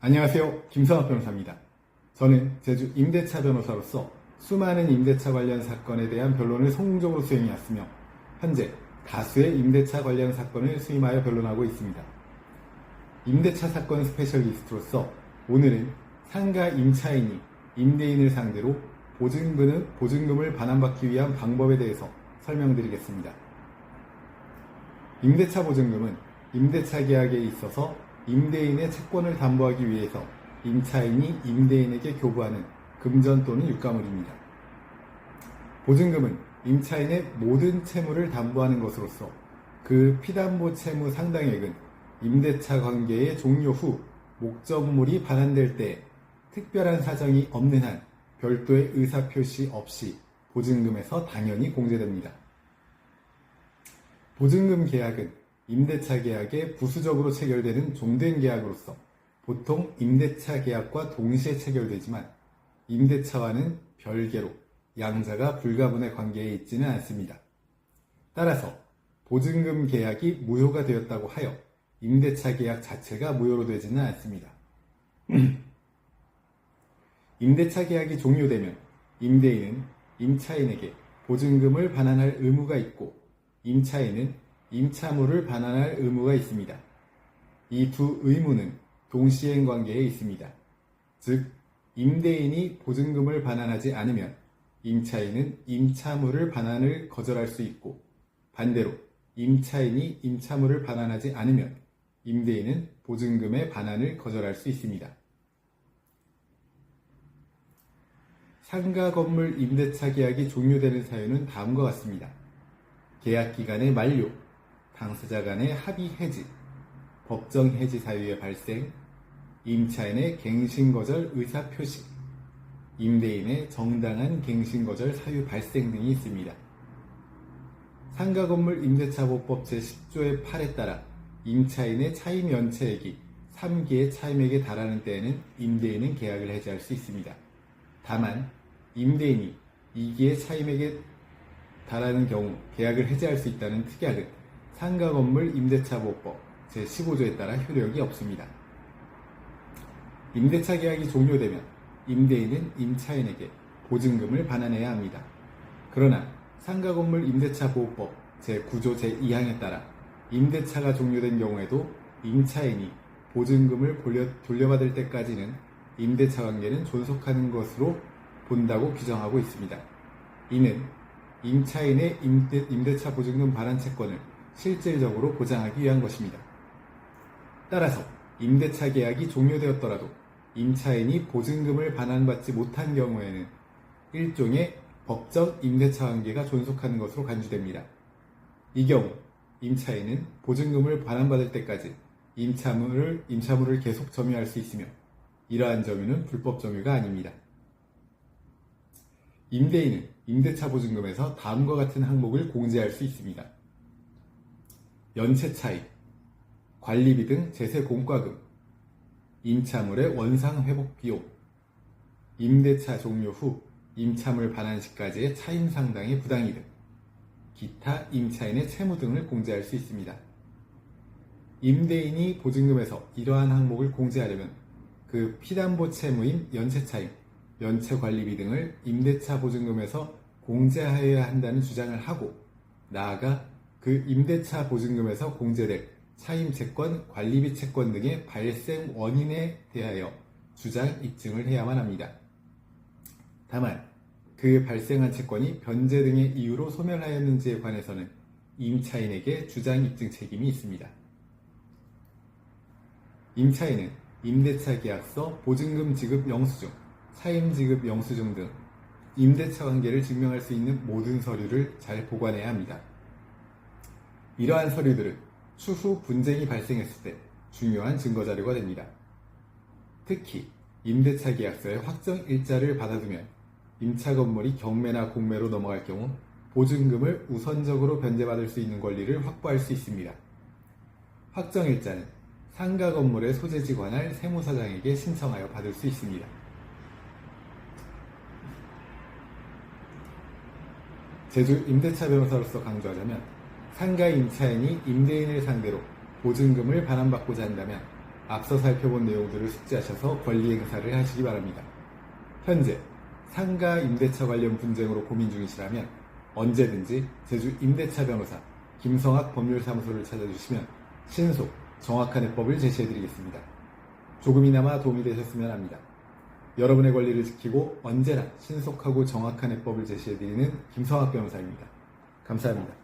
안녕하세요. 김선업 변호사입니다. 저는 제주 임대차 변호사로서 수많은 임대차 관련 사건에 대한 변론을 성공적으로 수행해왔으며 현재 다수의 임대차 관련 사건을 수임하여 변론하고 있습니다. 임대차 사건 스페셜리스트로서 오늘은 상가 임차인이 임대인을 상대로 보증금을 반환받기 위한 방법에 대해서 설명드리겠습니다. 임대차 보증금은 임대차 계약에 있어서 임대인의 채권을 담보하기 위해서 임차인이 임대인에게 교부하는 금전 또는 유가물입니다. 보증금은 임차인의 모든 채무를 담보하는 것으로서 그 피담보 채무 상당액은 임대차 관계의 종료 후 목적물이 반환될 때 특별한 사정이 없는 한 별도의 의사표시 없이 보증금에서 당연히 공제됩니다. 보증금 계약은 임대차 계약에 부수적으로 체결되는 종된 계약으로서 보통 임대차 계약과 동시에 체결되지만 임대차와는 별개로 양자가 불가분의 관계에 있지는 않습니다. 따라서 보증금 계약이 무효가 되었다고 하여 임대차 계약 자체가 무효로 되지는 않습니다. 임대차 계약이 종료되면 임대인은 임차인에게 보증금을 반환할 의무가 있고 임차인은 임차물을 반환할 의무가 있습니다. 이 두 의무는 동시행 관계에 있습니다. 즉, 임대인이 보증금을 반환하지 않으면 임차인은 임차물을 반환을 거절할 수 있고 반대로 임차인이 임차물을 반환하지 않으면 임대인은 보증금의 반환을 거절할 수 있습니다. 상가 건물 임대차 계약이 종료되는 사유는 다음과 같습니다. 계약 기간의 만료, 당사자 간의 합의 해지, 법정 해지 사유의 발생, 임차인의 갱신거절 의사표시, 임대인의 정당한 갱신거절 사유 발생 등이 있습니다. 상가건물 임대차보법 제10조의 8에 따라 임차인의 차임 연체액이 3기의 차임액에 달하는 때에는 임대인은 계약을 해지할 수 있습니다. 다만 임대인이 2기의 차임액에 달하는 경우 계약을 해지할 수 있다는 특약은 상가건물 임대차보법 제15조에 따라 효력이 없습니다. 임대차 계약이 종료되면 임대인은 임차인에게 보증금을 반환해야 합니다. 그러나 상가건물 임대차보호법 제9조 제2항에 따라 임대차가 종료된 경우에도 임차인이 보증금을 돌려받을 때까지는 임대차 관계는 존속하는 것으로 본다고 규정하고 있습니다. 이는 임차인의 임대차 보증금 반환 채권을 실질적으로 보장하기 위한 것입니다. 따라서 임대차 계약이 종료되었더라도 임차인이 보증금을 반환받지 못한 경우에는 일종의 법적 임대차 관계가 존속하는 것으로 간주됩니다. 이 경우 임차인은 보증금을 반환받을 때까지 임차물을 계속 점유할 수 있으며 이러한 점유는 불법 점유가 아닙니다. 임대인은 임대차 보증금에서 다음과 같은 항목을 공제할 수 있습니다. 연체 차익, 관리비 등 제세 공과금, 임차물의 원상 회복 비용, 임대차 종료 후 임차물 반환 시까지의 차임 상당의 부당이득, 기타 임차인의 채무 등을 공제할 수 있습니다. 임대인이 보증금에서 이러한 항목을 공제하려면 그 피담보 채무인 연체 차임, 연체 관리비 등을 임대차 보증금에서 공제하여야 한다는 주장을 하고 나아가 그 임대차 보증금에서 공제될 차임채권, 관리비 채권 등의 발생 원인에 대하여 주장 입증을 해야만 합니다. 다만 그 발생한 채권이 변제 등의 이유로 소멸하였는지에 관해서는 임차인에게 주장 입증 책임이 있습니다. 임차인은 임대차 계약서, 보증금 지급 영수증, 차임 지급 영수증 등 임대차 관계를 증명할 수 있는 모든 서류를 잘 보관해야 합니다. 이러한 서류들은 추후 분쟁이 발생했을 때 중요한 증거자료가 됩니다. 특히 임대차 계약서의 확정 일자를 받아두면 임차 건물이 경매나 공매로 넘어갈 경우 보증금을 우선적으로 변제받을 수 있는 권리를 확보할 수 있습니다. 확정 일자는 상가 건물의 소재지 관할 세무사장에게 신청하여 받을 수 있습니다. 제주 임대차 변호사로서 강조하자면 상가 임차인이 임대인을 상대로 보증금을 반환받고자 한다면 앞서 살펴본 내용들을 숙지하셔서 권리 행사를 하시기 바랍니다. 현재 상가 임대차 관련 분쟁으로 고민 중이시라면 언제든지 제주 임대차 변호사 김성학 법률사무소를 찾아주시면 신속, 정확한 해법을 제시해드리겠습니다. 조금이나마 도움이 되셨으면 합니다. 여러분의 권리를 지키고 언제나 신속하고 정확한 해법을 제시해드리는 김성학 변호사입니다. 감사합니다.